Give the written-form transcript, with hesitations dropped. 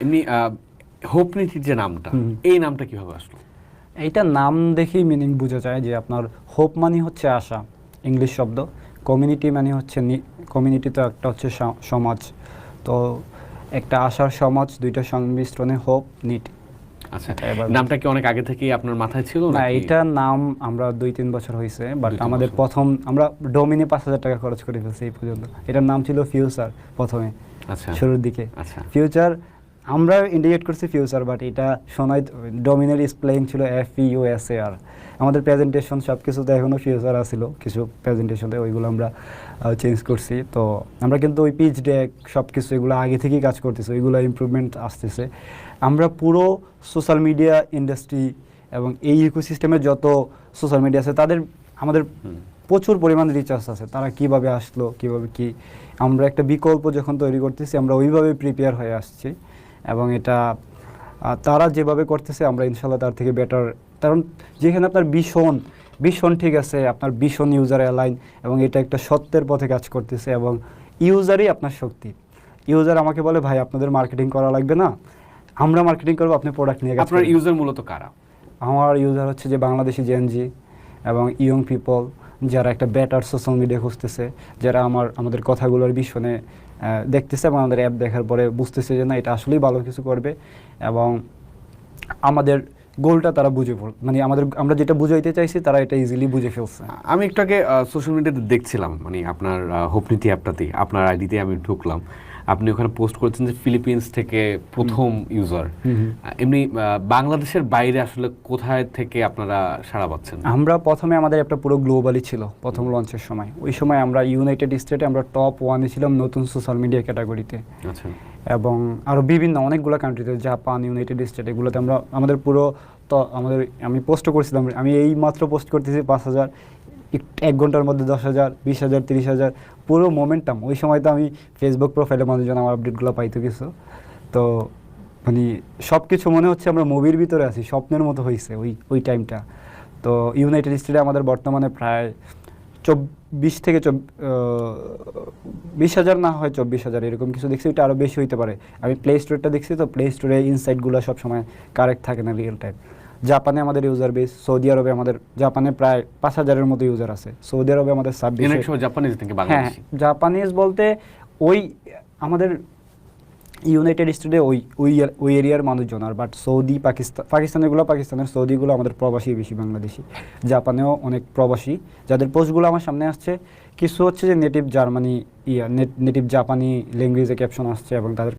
এমনি হোপ নীতির যে নামটা, এই নামটা কিভাবে আসলো? এইটা নাম দেখেই মিনিং বোঝা যায় যে আপনার হোপ মানে হচ্ছে আশা, ইংলিশ শব্দ। কমিউনিটি মানে হচ্ছে কমিউনিটি, তো একটা হচ্ছে সমাজ। তো একটা আশার সমাজ, দুইটা সংমিশ্রণে হোপ নীতি। আচ্ছা, নামটা কি অনেক আগে থেকেই আপনার মাথায় ছিল না, নাকি? এইটার নাম আমরা 2-3 বছর হয়েছে, বাট 2-3 আমাদের বছর। প্রথম আমরা ডোমিনে 5,000 টাকা খরচ করে ফেলছি এই পর্যন্ত। এটার নাম ছিল ফিউচার প্রথমে, আচ্ছা শুরুর দিকে। আচ্ছা ফিউচার আমরা ইন্ডিকেট করছি ফিউচার, বাট এটা শোনাই ডোমিনের স্পেলিং ছিল FEUSAR। আমাদের প্রেজেন্টেশন সব কিছুতে এখনও ফিউচার আসছিল, কিছু প্রেজেন্টেশনে ওইগুলো আমরা চেঞ্জ করছি। তো আমরা কিন্তু ওই পিচ ডেক সব কিছু এগুলো আগে থেকেই কাজ করতেছি, ওইগুলো ইমপ্রুভমেন্ট আসতেছে। আমরা পুরো সোশ্যাল মিডিয়া ইন্ডাস্ট্রি এবং এই ইকোসিস্টেমের যত সোশ্যাল মিডিয়া আছে তাদের আমাদের প্রচুর পরিমাণ রিচার্জ আছে, তারা কিভাবে আসলো, কিভাবে কি আমরা একটা বিকল্প যখন তৈরি করতেছি আমরা ওইভাবে প্রিপেয়ার হয়ে আসছি। এবং এটা তারা যেভাবে করতেছে আমরা ইনশাল্লাহ তার থেকে বেটার, কারণ যেখানে আপনার ভীষণ ঠিক আছে, আপনার ভীষণ ইউজার অ্যালাইন এবং এটা একটা সত্যের পথে কাজ করতেছে এবং ইউজারই আপনার শক্তি। ইউজার আমাকে বলে ভাই আপনাদের মার্কেটিং করা লাগবে না, আমরা মার্কেটিং করবো, আপনি প্রোডাক্ট নিয়ে। আপনার ইউজার মূলত কারা? আমার ইউজার হচ্ছে যে বাংলাদেশি জেনজি এবং ইয়ং পিপল, যারা একটা বেটার সোশ্যাল মিডিয়া খুঁজতেছে, যারা আমাদের কথাগুলোর ভীষণে দেখতেছে এবং আমাদের অ্যাপ দেখার পরে বুঝতেছে যে না এটা আসলেই ভালো কিছু করবে এবং আমাদের গোলটা তারা বুঝে মানে আমরা যেটা বুঝাইতে চাইছি তারা এটা ইজিলি বুঝে ফেলছে। আমি একটু আগে সোশ্যাল মিডিয়াতে দেখছিলাম, মানে আপনার হোপনীতি অ্যাপটাতে, আপনার আইডিতে আমি ঢুকলাম, আপনি ওখানে পোস্ট করেছেন যে ফিলিপিন্স থেকে প্রথম ইউজার। এমনি বাংলাদেশের বাইরে আসলে কোথায় থেকে আপনারা সাড়া পাচ্ছেন? আমরা প্রথমে আমাদের একটা পুরো গ্লোবালি ছিল প্রথম লঞ্চের সময়। ওই সময় আমরা ইউনাইটেড স্টেটে আমরা টপ 1-এ ছিলাম নতুন সোশ্যাল মিডিয়া ক্যাটাগরিতে। আচ্ছা। এবং আরও বিভিন্ন অনেকগুলো কান্ট্রিতে, জাপান, ইউনাইটেড স্টেট, এগুলোতে আমাদের পুরো আমি পোস্টও করছিলাম। আমি এই মাত্র পোস্ট করতেছি 5,000, 1 ঘন্টার মধ্যে 10,000, 20,000, 30,000, পুরো মোমেন্টাম। ওই সময় তো আমি ফেসবুক প্রোফাইলে মানুষজন আমার আপডেটগুলো পাইতো কিছু। তো মানে সব কিছু মনে হচ্ছে আমরা মুভির ভিতরে আছি, স্বপ্নের মতো হয়েছে ওই টাইমটা। তো ইউনাইটেড স্টেটে আমাদের বর্তমানে প্রায় 20,000 না হয় 24,000 এরকম কিছু দেখছি, ওইটা আরও বেশি হইতে পারে। আমি প্লে স্টোরটা দেখছি, তো প্লে স্টোরে ইনসাইটগুলো সবসময় কারেক্ট থাকে না রিয়েল টাইম। জাপানে আমাদের ইউজার বেস, সৌদি আরবে জাপানে প্রায় 5,000-এর মতো ইউজার আছে, সৌদি আরবে আমাদের 26। জাপানিজ থেকে হ্যাঁ, বাংলাদেশি? জাপানিজ বলতে ওই আমাদের ইউনাইটেড স্টেটে ওই এরিয়ার মানুষজন, আর বাট সৌদি, পাকিস্তানের, সৌদিগুলো আমাদের প্রবাসী বেশি, বাংলাদেশি। জাপানেও অনেক প্রবাসী, যাদের পোস্টগুলো আমার সামনে আসছে কিছু হচ্ছে যে নেটিভ জার্মানি নেটিভ জাপানি ল্যাঙ্গুয়েজে ক্যাপশন আসছে এবং তাদের